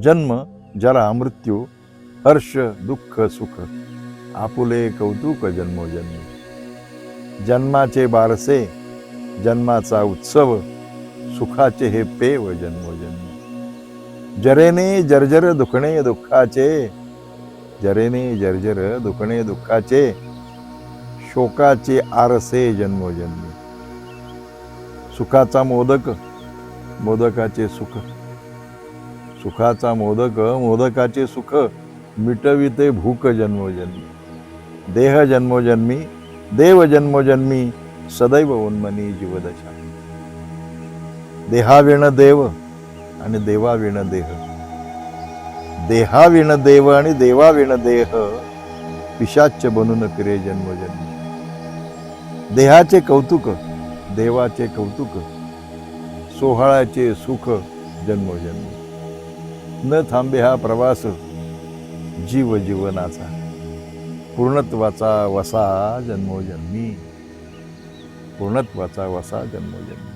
जन्म जरा मृत्यू हर्ष दुःख सुख आपुले कौतुक जन्मोजन्मी। जन्माचे बारसे जन्माचा उत्सव सुखाचे हे पेव जन्मोजन्मी। जरेने जर्जर दुखणे दुःखाचे जरेने जर्जर दुखणे दुःखाचे शोकाचे आरसे जन्मोजन्मी। सुखाचा मोदक मोदकाचे सुख सुखाचा मोदक मोदकाचे सुख मिटविते भूक जन्मोजन्मी। देह जन्मोजन्मी देव जन्मोजन्मी सदैव उन्मनी जीवदशा। देहाविण देव आणि देवाविण देह देहाविण देव आणि देवाविण देह पिशाच्च बनून फिरे जन्मोजन्मी। देहाचे कौतुक देवाचे कौतुक सोहळ्याचे सुख जन्मोजन्मी। न थांबे हा प्रवास जीव जीवनाचा पूर्णत्वाचा वसा जन्मोजन्मी पूर्णत्वाचा वसा जन्मोजन्मी।